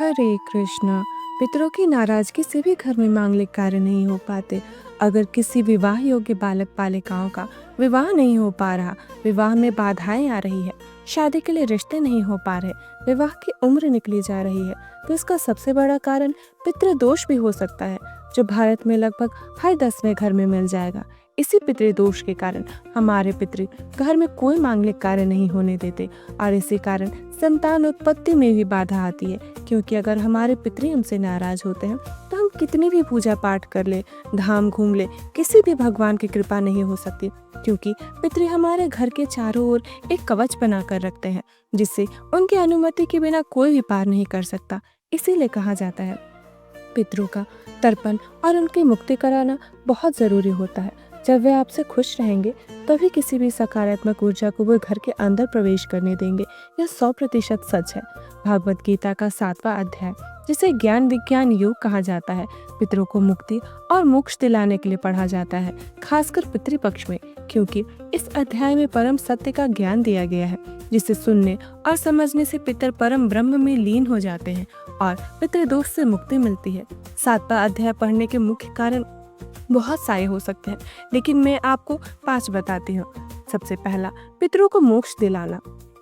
हरे कृष्ण। पितरों की नाराजगी से भी घर में मांगलिक कार्य नहीं हो पाते। अगर किसी विवाह योग्य बालक बालिकाओं का विवाह नहीं हो पा रहा, विवाह में बाधाएं आ रही है, शादी के लिए रिश्ते नहीं हो पा रहे, विवाह की उम्र निकली जा रही है, तो इसका सबसे बड़ा कारण पितृदोष भी हो सकता है, जो भारत में लगभग हर 10वें घर में मिल जाएगा। इसी पितृदोष के कारण हमारे पितृ घर में कोई मांगलिक कार्य नहीं होने देते और इसी कारण संतान उत्पत्ति में भी बाधा आती है, क्योंकि अगर हमारे पितृ हमसे नाराज होते हैं तो हम कितनी भी पूजा पाठ कर ले, धाम घूम ले, किसी भी भगवान की कृपा नहीं हो सकती, क्योंकि पितृ हमारे घर के चारों ओर एक कवच बना कर रखते हैं, जिससे उनकी अनुमति के बिना कोई भी पार नहीं कर सकता। इसीलिए कहा जाता है पितरों का तर्पण और उनकी मुक्ति कराना बहुत जरूरी होता है। जब वे आपसे खुश रहेंगे तभी किसी भी सकारात्मक ऊर्जा को वो घर के अंदर प्रवेश करने देंगे। यह 100% सच है। भागवत गीता का 7वां अध्याय, जिसे ज्ञान विज्ञान योग कहा जाता है, पितरों को मुक्ति और मोक्ष दिलाने के लिए पढ़ा जाता है, खासकर पितृपक्ष में, क्योंकि इस अध्याय में परम सत्य का ज्ञान दिया गया है, जिसे सुनने और समझने से पितर परम ब्रह्म में लीन हो जाते हैं और पितृदोष से मुक्ति मिलती है। 7वां अध्याय पढ़ने के मुख्य कारण बहुत सारे हो सकते हैं, लेकिन मैं आपको 5 बताती हूँ। सबसे पहला, पितरों को मोक्ष दिलाना।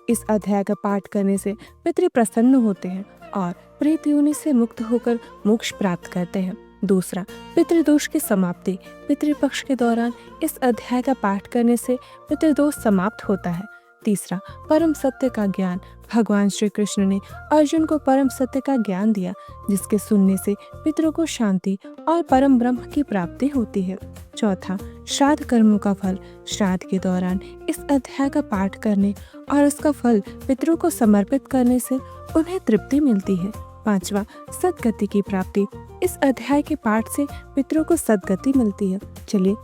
इस अध्याय का पाठ करने से पितृ प्रसन्न होते हैं और प्रेत योनि से मुक्त होकर मोक्ष प्राप्त करते हैं। दूसरा, पितृदोष की समाप्ति। पितृपक्ष के दौरान इस अध्याय का पाठ करने से पितृदोष समाप्त होता है। तीसरा, परम सत्य का ज्ञान। भगवान श्री कृष्ण ने अर्जुन को परम सत्य का ज्ञान दिया, जिसके सुनने से पितरों को शांति और परम ब्रह्म की प्राप्ति होती है। चौथा, श्राद्ध कर्मों का फल। श्राद्ध के दौरान इस अध्याय का पाठ करने और उसका फल पितरों को समर्पित करने से उन्हें तृप्ति मिलती है। पांचवा, सद्गति की प्राप्ति। इस अध्याय के पाठ से पितरों को सद्गति मिलती है। चलिए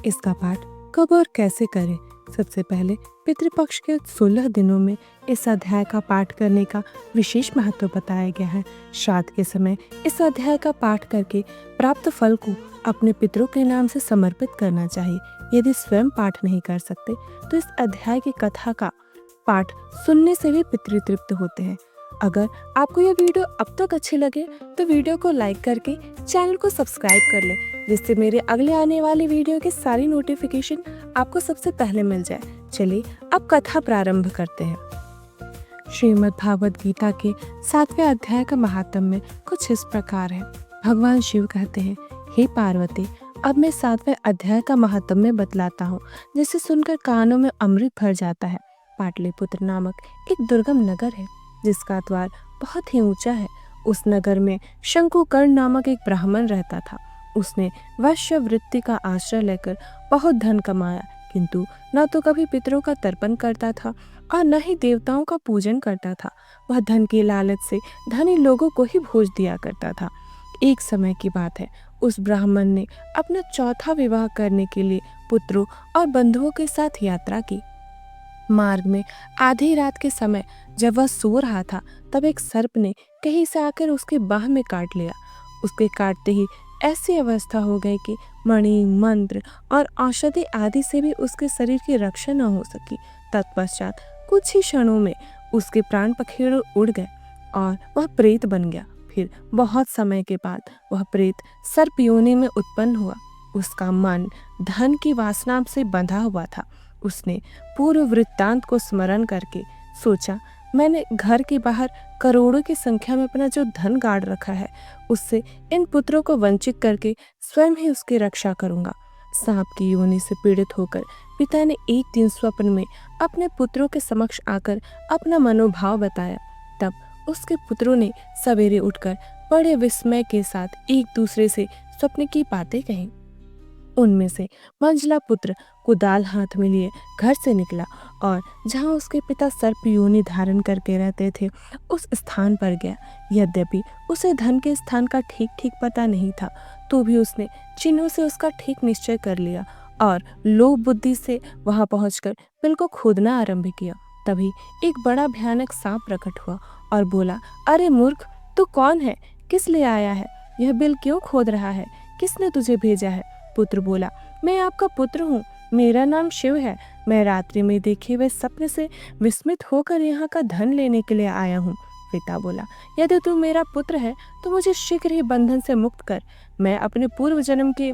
इसका पाठ कब और कैसे करें। सबसे पहले पितृपक्ष के 16 दिनों में इस अध्याय का पाठ करने का विशेष महत्व बताया गया है। श्राद्ध के समय इस अध्याय का पाठ करके प्राप्त फल को अपने पितरों के नाम से समर्पित करना चाहिए। यदि स्वयं पाठ नहीं कर सकते तो इस अध्याय की कथा का पाठ सुनने से भी पितृ तृप्त होते हैं। अगर आपको यह वीडियो अब तक अच्छी लगे तो वीडियो को लाइक करके चैनल को सब्सक्राइब कर ले, जिससे मेरे अगले आने वाली वीडियो की सारी नोटिफिकेशन आपको सबसे पहले मिल जाए। चलिए अब कथा प्रारंभ करते हैं। श्रीमद् भागवत गीता के 7वें अध्याय का महात्म्य कुछ इस प्रकार है। भगवान शिव कहते हैं, हे पार्वती, अब मैं 7वें अध्याय का महात्म्य बतलाता हूँ, जिसे सुनकर कानों में अमृत भर जाता है। पाटलिपुत्र नामक एक दुर्गम नगर है, जिसका द्वार बहुत ही ऊंचा है। उस नगर में शंकुकर्ण नामक एक ब्राह्मण रहता था। उसने वैश्य वृत्ति का आश्रय लेकर बहुत धन कमाया, किंतु न तो कभी पितरों का तर्पण करता था और न ही देवताओं का पूजन करता था। वह धन की लालच से धनी लोगों को ही भोज दिया करता था। एक समय की बात है, उस ब्राह्मण ने अपना चौथा विवाह करने के लिए पुत्रों और बंधुओं के साथ यात्रा की। मार्ग में आधी रात के समय जब वह सो रहा था, तब एक सर्प ने कहीं से आकर उसके बाह में काट लिया। उसके काटते ही ऐसी अवस्था हो गई कि मणि, मंत्र और औषधि आदि से भी उसके शरीर की रक्षा न हो सकी। तत्पश्चात कुछ ही क्षणों में उसके प्राण पखेरु उड़ गए और वह प्रेत बन गया। फिर बहुत समय के बाद वह प्रेत सर्प योनि में उत्पन्न हुआ। उसका मन धन की वासना से बंधा हुआ था। उसने पूर्व वृत्तांत को स्मरण करके सोचा, मैंने घर के बाहर करोड़ों की संख्या में अपना जो धन गाड़ रखा है, उससे इन पुत्रों को वंचित करके स्वयं ही उसकी रक्षा करूंगा। सांप की योनि से पीड़ित होकर पिता ने एक दिन स्वप्न में अपने पुत्रों के समक्ष आकर अपना मनोभाव बताया। तब उसके पुत्रों ने सवेरे उठकर बड़े विस्मय के साथ एक दूसरे से स्वप्न की बातें कही। उनमें से मंझला पुत्र कुदाल हाथ में लिए घर से निकला और जहां उसके पिता सर्प योनि धारण करके रहते थे, उस स्थान पर गया। यद्यपि उसे धन के स्थान का ठीक ठीक पता नहीं था, तो भी उसने चिन्हों से उसका ठीक निश्चय कर लिया और लोभ बुद्धि से वहां पहुंचकर बिल को खोदना आरंभ किया। तभी एक बड़ा भयानक सांप प्रकट हुआ और बोला, अरे मूर्ख, तू कौन है? किस लिए आया है? यह बिल क्यों खोद रहा है? किसने तुझे भेजा है? पुत्र बोला, मैं आपका पुत्र हूँ, मेरा नाम शिव है। मैं रात्रि में देखे हुए सपने से विस्मित होकर यहाँ का धन लेने के लिए आया हूँ। पिता बोला, यदि तू मेरा पुत्र है तो मुझे शीघ्र ही बंधन से मुक्त कर। मैं अपने पूर्व जन्म के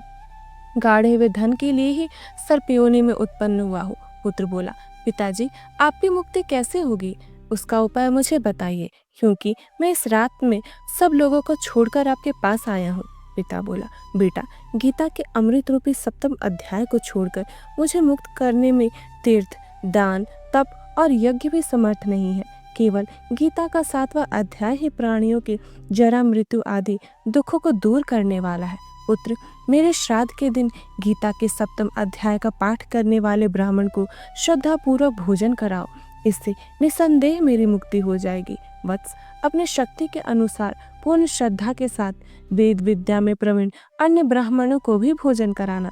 गाढ़े हुए धन के लिए ही सर्पयोनि में उत्पन्न हुआ हूँ। पुत्र बोला, पिताजी आपकी मुक्ति कैसे होगी, उसका उपाय मुझे बताइए, क्योंकि मैं इस रात में सब लोगों को छोड़कर आपके पास आया हूँ। पिता बोला, बेटा गीता के अमृत रूपी सप्तम अध्याय को छोड़कर मुझे मुक्त करने में तीर्थ, दान, तप और यज्ञ भी समर्थ नहीं है। केवल गीता का 7वां अध्याय ही प्राणियों के जरा, मृत्यु आदि दुखों को दूर करने वाला है। पुत्र, मेरे श्राद्ध के दिन गीता के 7वें अध्याय का पाठ करने वाले ब्राह्मण को श्रद्धापूर्वक भोजन कराओ, इससे निसंदेह मेरी मुक्ति हो जाएगी। वत्स, अपने शक्ति के अनुसार पूर्ण श्रद्धा के साथ वेद विद्या में प्रवीण अन्य ब्राह्मणों को भी भोजन कराना।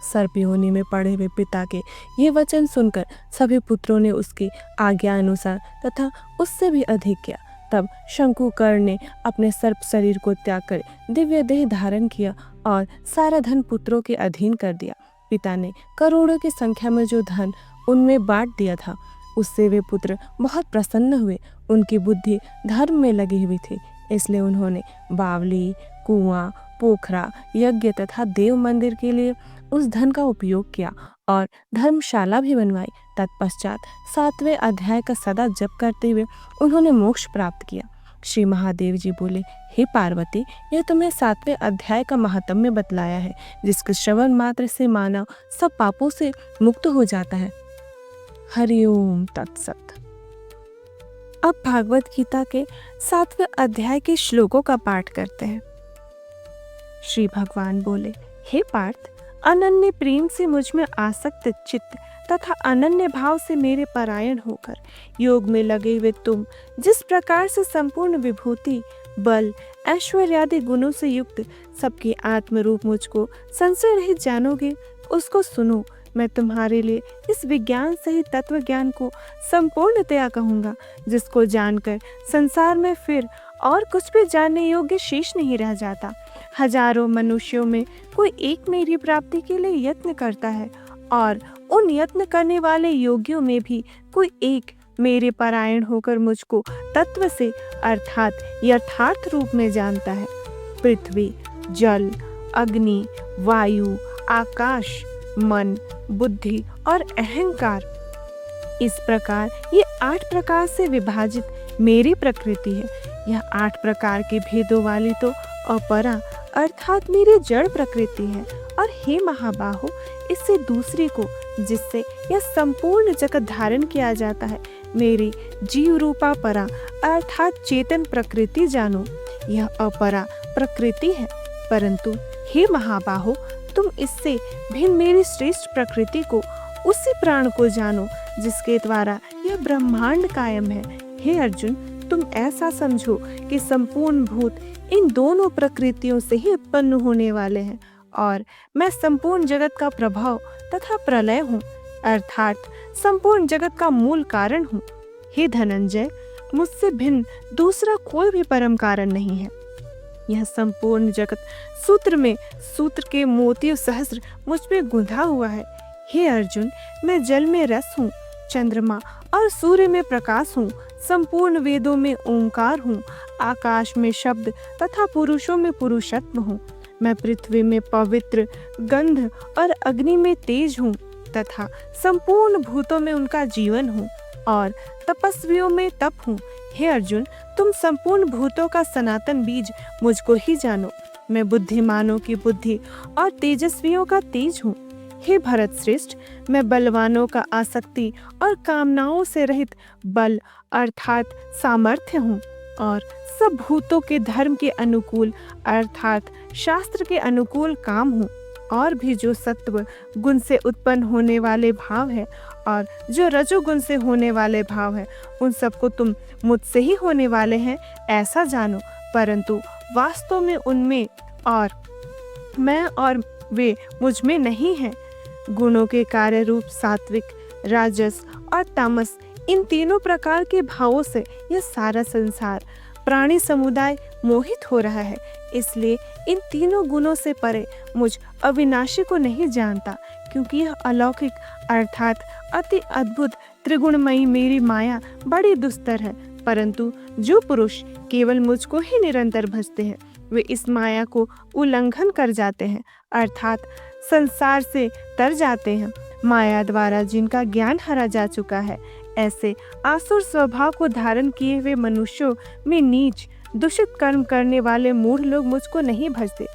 सर्पयोनि में पड़े हुए पिता के ये वचन सुनकर सभी पुत्रों ने उसकी आज्ञा अनुसार तथा उससे भी अधिक किया। तब शंकुकर्ण ने अपने सर्प शरीर को त्याग कर दिव्य देह धारण किया और सारा धन पुत्रों के अधीन कर दिया। पिता ने करोड़ों की संख्या में जो धन उनमें बांट दिया था, उससे वे पुत्र बहुत प्रसन्न हुए। उनकी बुद्धि धर्म में लगी हुई थी, इसलिए उन्होंने बावली, कुआं, पोखरा, यज्ञ तथा देव मंदिर के लिए उस धन का उपयोग किया और धर्मशाला भी बनवाई। तत्पश्चात 7वें अध्याय का सदा जप करते हुए उन्होंने मोक्ष प्राप्त किया। श्री महादेव जी बोले, हे पार्वती, यह तुम्हें 7वें अध्याय का महात्म्य बतलाया है, जिसके श्रवण मात्र से मानव सब पापों से मुक्त हो जाता है। हरिओम तत्सत। अब भागवत गीता के 7वें अध्याय के श्लोकों का पाठ करते हैं। श्री भगवान बोले, हे पार्थ, अनन्य प्रेम से मुझ में आसक्त चित्त तथा अनन्य भाव से मेरे परायण होकर योग में लगे हुए तुम जिस प्रकार से संपूर्ण विभूति, बल, ऐश्वर्यादि गुणों से युक्त सबके आत्म रूप मुझको संशय रहित जानोगे, उसको सुनो। मैं तुम्हारे लिए इस विज्ञान सहित तत्व ज्ञान को संपूर्णतया कहूँगा, जिसको जानकर संसार में फिर और कुछ भी जानने योग्य शेष नहीं रह जाता। हजारों मनुष्यों में कोई एक मेरी प्राप्ति के लिए यत्न करता है और उन यत्न करने वाले योगियों में भी कोई एक मेरे परायण होकर मुझको तत्व से अर्थात यथार्थ रूप में जानता है। पृथ्वी, जल, अग्नि, वायु, आकाश, मन, बुद्धि और अहंकार, इस प्रकार ये 8 प्रकार से विभाजित मेरी प्रकृति है। यह 8 प्रकार के भेदों वाली तो अपरा अर्थात मेरी जड़ प्रकृति है। और हे महाबाहो, इससे दूसरी को, जिससे यह संपूर्ण जगत धारण किया जाता है, मेरी जीव रूपा परा अर्थात चेतन प्रकृति जानो। यह अपरा प्रकृति है, परंतु हे महाबाहो, तुम इससे भिन्न मेरी श्रेष्ठ प्रकृति को, उसी प्राण को जानो जिसके द्वारा यह ब्रह्मांड कायम है। हे अर्जुन, तुम ऐसा समझो कि संपूर्ण भूत इन दोनों प्रकृतियों से ही उत्पन्न होने वाले हैं और मैं संपूर्ण जगत का प्रभाव तथा प्रलय हूँ, अर्थात संपूर्ण जगत का मूल कारण हूँ। हे धनंजय, मुझसे भिन्न दूसरा कोई भी परम कारण नहीं है। यह संपूर्ण जगत सूत्र में सूत्र के मोतियों सहस्र मुझ में गुंथा हुआ है। हे अर्जुन, मैं जल में रस हूँ, चंद्रमा और सूर्य में प्रकाश हूँ, संपूर्ण वेदों में ओंकार हूँ, आकाश में शब्द तथा पुरुषों में पुरुषत्व हूँ। मैं पृथ्वी में पवित्र गंध और अग्नि में तेज हूँ तथा संपूर्ण भूतों में उनका जीवन हूँ और तपस्वियों में तप हूँ। हे अर्जुन, तुम संपूर्ण भूतों का सनातन बीज मुझको ही जानो। मैं बुद्धिमानों की बुद्धि और तेजस्वियों का तेज हूँ। हे भरत श्रेष्ठ, मैं बलवानों का आसक्ति और कामनाओं से रहित बल अर्थात सामर्थ्य हूँ और सब भूतों के धर्म के अनुकूल अर्थात शास्त्र के अनुकूल काम हूँ। और भी जो सत्व गुण से उत्पन्न होने वाले भाव है और जो रजोगुण से होने वाले भाव है, उन सबको तुम मुझसे ही होने वाले हैं ऐसा जानो, परंतु वास्तव में उनमें और मैं और वे मुझ में नहीं हैं। गुणों के कार्य रूप सात्विक, राजस और तामस, इन तीनों प्रकार के भावों से यह सारा संसार प्राणी समुदाय मोहित हो रहा है। इसलिए इन तीनों गुणों से परे मुझ अविनाशी को नहीं जानता, क्योंकि यह अलौकिक अर्थात अति अद्भुत त्रिगुणमयी मेरी माया बड़ी दुस्तर है। परंतु जो पुरुष केवल मुझको ही निरंतर भजते हैं वे इस माया को उल्लंघन कर जाते हैं, अर्थात संसार से तर जाते हैं। माया द्वारा जिनका ज्ञान हरा जा चुका है, ऐसे आसुर स्वभाव को धारण किए हुए मनुष्यों में नीच दूषित कर्म करने वाले मूढ़ लोग मुझको नहीं भजते।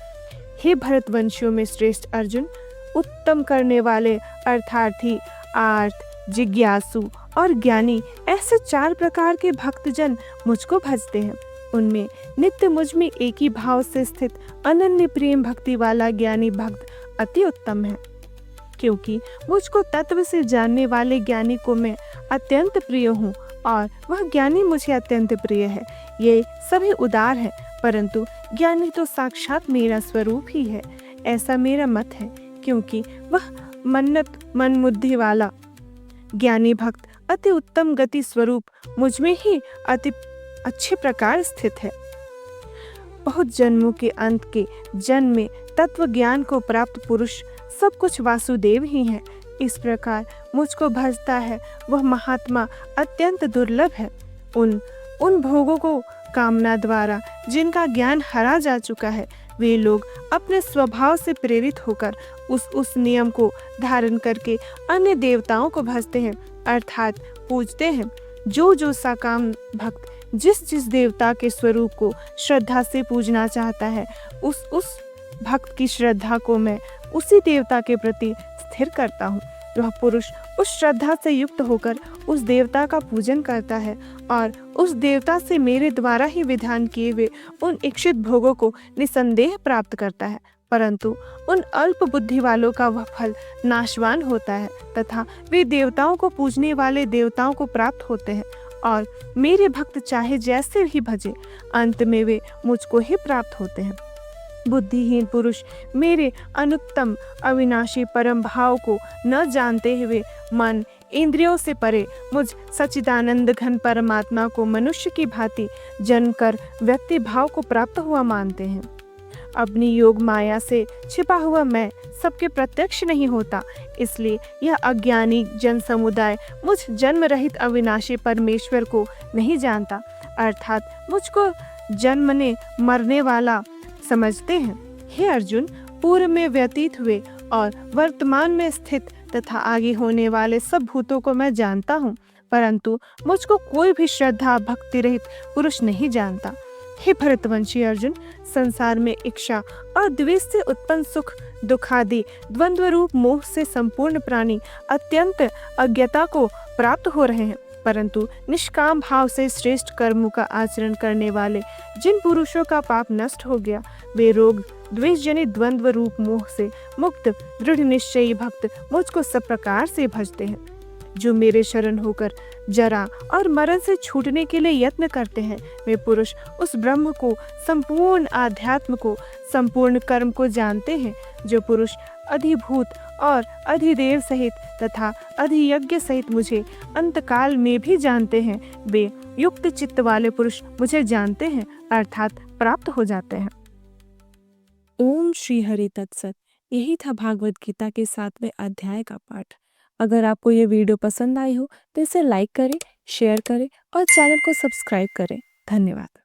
हे भरतवंशियों में श्रेष्ठ अर्जुन, उत्तम करने वाले अर्थार्थी, आर्त, जिज्ञासु और ज्ञानी ऐसे 4 प्रकार के भक्तजन मुझको भजते हैं। उनमें नित्य मुझ में एक ही भाव से स्थित अनन्य प्रेम भक्ति वाला ज्ञानी भक्त अति उत्तम है, क्योंकि मुझको तत्व से जानने वाले ज्ञानी को मैं अत्यंत प्रिय हूँ और वह ज्ञानी मुझे अत्यंत प्रिय है। ये सभी उदार है, परंतु ज्ञानी तो साक्षात मेरा स्वरूप ही है, ऐसा मेरा मत है, क्योंकि वह मन्नत मन बुद्धि वाला ज्ञानी भक्त अति उत्तम गति स्वरूप मुझ में ही अति अच्छे प्रकार स्थित है। बहुत जन्मों के अंत के जन्म में तत्व ज्ञान को प्राप्त पुरुष सब कुछ वासुदेव ही है। इस प्रकार मुझको भजता है वह महात्मा अत्यंत दुर्लभ है। उन भोगों को कामना द्वारा जिनका ज्ञान हरा जा चुका है, वे लोग अपने स्वभाव से प्रेरित होकर उस नियम को धारण करके अन्य देवताओं को भजते हैं, अर्थात पूजते हैं। जो साकाम भक्त जिस देवता के स्वरूप को श्रद्धा से पूजना चाहता है, उस भक्त की श्रद्धा को मैं उसी देवता के प्रति स्थिर करता हूँ। वह पुरुष उस श्रद्धा से युक्त होकर उस देवता का पूजन करता है और उस देवता से मेरे द्वारा ही विधान किए हुए उन इच्छित भोगों को निसंदेह प्राप्त करता है, परंतु उन अल्प बुद्धि वालों का वह फल नाशवान होता है तथा वे देवताओं को पूजने वाले देवताओं को प्राप्त होते हैं और मेरे भक्त चाहे जैसे भी भजे, अंत में वे मुझको ही प्राप्त होते हैं। बुद्धिहीन पुरुष मेरे अनुत्तम अविनाशी परम भाव को न जानते हुए मन इंद्रियों से परे मुझ सच्चिदानंद घन परमात्मा को मनुष्य की भांति जन्म कर व्यक्ति भाव को प्राप्त हुआ मानते हैं। अपनी योग माया से छिपा हुआ मैं सबके प्रत्यक्ष नहीं होता, इसलिए यह अज्ञानी जन समुदाय मुझ जन्म रहित अविनाशी परमेश्वर को नहीं जानता, अर्थात मुझको जन्मने मरने वाला समझते हैं। हे अर्जुन, पूर्व में व्यतीत हुए और वर्तमान में स्थित तथा आगे होने वाले सब भूतों को मैं जानता हूँ, परंतु मुझको कोई भी श्रद्धा भक्ति रहित पुरुष नहीं जानता। हे भरतवंशी अर्जुन, संसार में इच्छा और द्वेष से उत्पन्न सुख दुख आदि द्वंद्व रूप मोह से संपूर्ण प्राणी अत्यंत अज्ञता को प्राप्त हो रहे हैं, परंतु निष्काम भाव से श्रेष्ठ कर्मों का आचरण करने वाले जिन पुरुषों का पाप नष्ट हो गया, वे रोग द्वेष जनित द्वंद्व रूप मोह से मुक्त दृढ़ निश्चयी भक्त मुझको सब प्रकार से भजते हैं। जो मेरे शरण होकर जरा और मरण से छूटने के लिए यत्न करते हैं, वे पुरुष उस ब्रह्म को, संपूर्ण आध्यात्म को, संपूर्ण कर्म को जानते हैं। जो पुरुष अधिभूत और अधिदेव सहित तथा अधियज्ञ सहित मुझे अंतकाल में भी जानते हैं, वे युक्त चित्त वाले पुरुष मुझे जानते हैं, अर्थात प्राप्त हो जाते हैं। ओम श्री हरि तत्सत। यही था भागवत गीता के 7वें अध्याय का पाठ। अगर आपको ये वीडियो पसंद आई हो तो इसे लाइक करें, शेयर करें और चैनल को सब्सक्राइब करें। धन्यवाद।